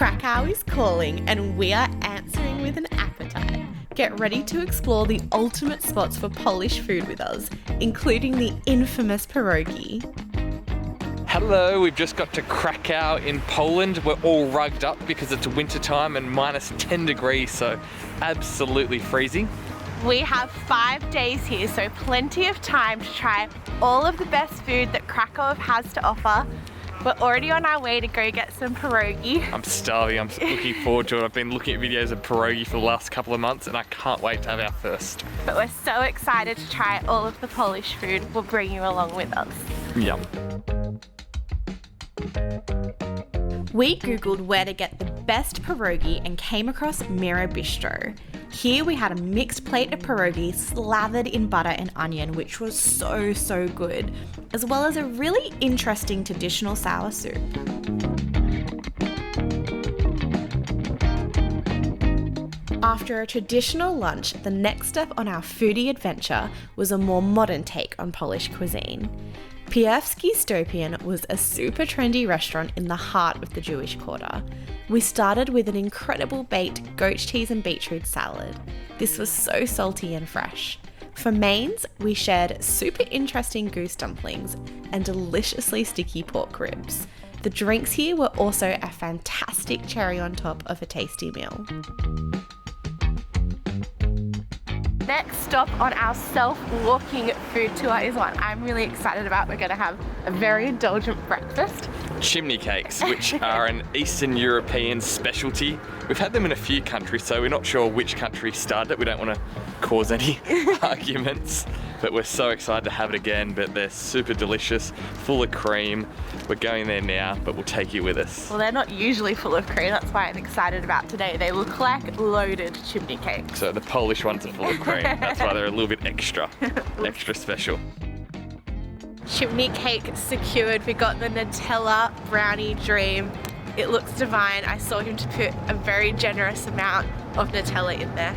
Krakow is calling and we are answering with an appetite. Get ready to explore the ultimate spots for Polish food with us, including the infamous pierogi. Hello, we've just got to Krakow in Poland. We're all rugged up because it's winter time and minus 10 degrees, so absolutely freezing. We have 5 days here, so plenty of time to try all of the best food that Krakow has to offer. We're already on our way to go get some pierogi. I'm starving, I'm looking forward to it. I've been looking at videos of pierogi for the last couple of months and I can't wait to have our first. But we're so excited to try all of the Polish food. We'll bring you along with us. Yum. We googled where to get the best pierogi and came across Bistro. Here we had a mixed plate of pierogi slathered in butter and onion, which was so good, as well as a really interesting traditional sour soup. After a traditional lunch, the next step on our foodie adventure was a more modern take on Polish cuisine. Pierwszy Stopien was a super trendy restaurant in the heart of the Jewish Quarter. We started with an incredible baked goat cheese and beetroot salad. This was so salty and fresh. For mains, we shared super interesting goose dumplings and deliciously sticky pork ribs. The drinks here were also a fantastic cherry on top of a tasty meal. Next stop on our self-walking food tour is one I'm really excited about. We're going to have a very indulgent breakfast. Chimney cakes, which are an Eastern European specialty. We've had them in a few countries, so we're not sure which country started it. We don't want to cause any arguments, but we're so excited to have it again. But they're super delicious, full of cream. We're going there now, but we'll take you with us. Well, they're not usually full of cream. That's why I'm excited about today. They look like loaded chimney cakes. So the Polish ones are full of cream. That's why they're a little bit extra special. Chimney cake secured. We got the Nutella brownie dream. It looks divine. I saw him to put a very generous amount of Nutella in there.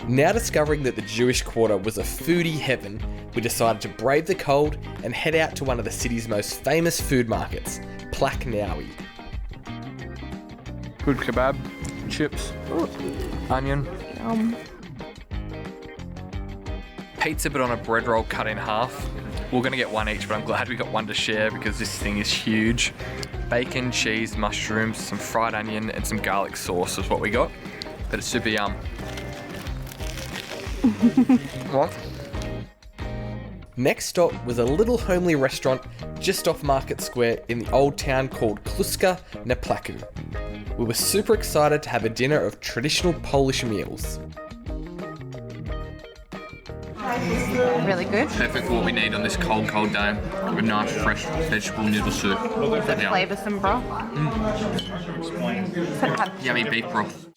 Now discovering that the Jewish Quarter was a foodie heaven, we decided to brave the cold and head out to one of the city's most famous food markets, Plac Nowy. Good kebab, chips, onion. Pizza but on a bread roll cut in half. We're gonna get one each, but I'm glad we got one to share because this thing is huge. Bacon, cheese, mushrooms, some fried onion and some garlic sauce is what we got. But it's super yum. What? Next stop was a little homely restaurant just off Market Square in the old town called Kluska na Placu. We were super excited to have a dinner of traditional Polish meals. Really good. Perfect for what we need on this cold day with nice fresh vegetable noodle soup. Flavoursome broth. Yummy beef broth.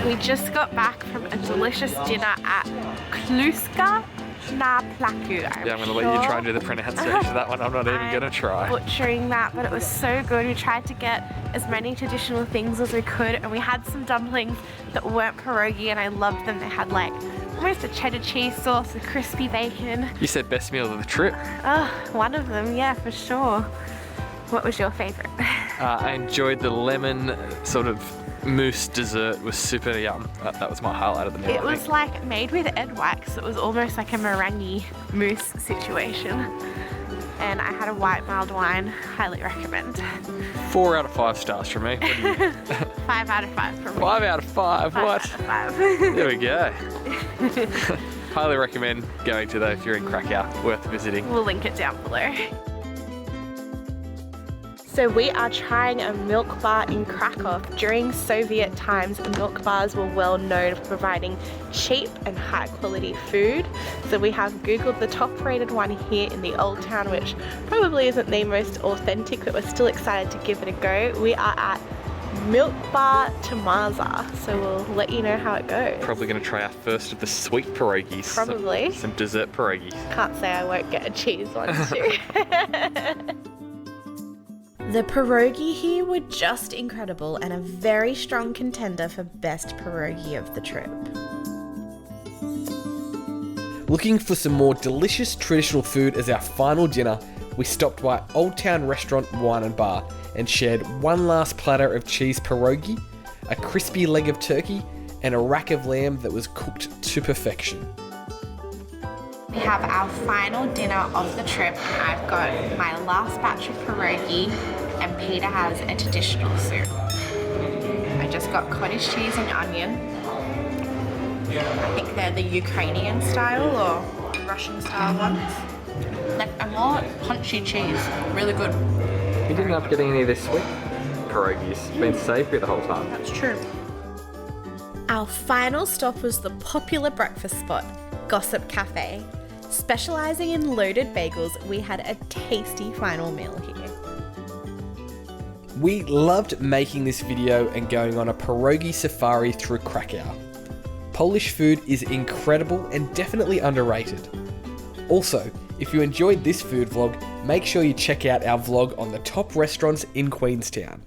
We just got back from a delicious dinner at Kluska na Placu. I'm going to let you try and do the pronunciation of that one. I'm not even going to try. Butchering that, but it was so good. We tried to get as many traditional things as we could, and we had some dumplings that weren't pierogi, and I loved them. They had like almost a cheddar cheese sauce with crispy bacon. You said best meal of the trip. Oh, one of them, yeah, for sure. What was your favourite? I enjoyed the lemon sort of mousse dessert. Was super yum. That was my highlight of the meal. It was like made with egg wax. It was almost like a meringue mousse situation. And I had a white mild wine. Highly recommend. 4 out of 5 stars from me. What do you... 5 out of 5 from me. 5 out of 5. What? 5 out of 5. There we go. Highly recommend going to though if you're in Krakow. Worth visiting. We'll link it down below. So we are trying a milk bar in Krakow. During Soviet times, milk bars were well known for providing cheap and high quality food. So we have Googled the top rated one here in the old town, which probably isn't the most authentic, but we're still excited to give it a go. We are at Milkbar Tomasza, so we'll let you know how it goes. Probably going to try our first of the sweet pierogis. Probably. Some dessert pierogis. Can't say I won't get a cheese one too. The pierogi here were just incredible and a very strong contender for best pierogi of the trip. Looking for some more delicious traditional food as our final dinner, we stopped by Old Town Restaurant Wine and Bar and shared one last platter of cheese pierogi, a crispy leg of turkey, and a rack of lamb that was cooked to perfection. We have our final dinner of the trip. I've got my last batch of pierogi and Peter has a traditional soup. I just got cottage cheese and onion. I think they're the Ukrainian style or Russian style ones. Like a more punchy cheese, really good. You didn't end up getting any of this sweet pierogies. Been savory the whole time. That's true. Our final stop was the popular breakfast spot, Gossip Cafe. Specialising in loaded bagels, we had a tasty final meal here. We loved making this video and going on a pierogi safari through Krakow. Polish food is incredible and definitely underrated. Also, if you enjoyed this food vlog, make sure you check out our vlog on the top restaurants in Queenstown.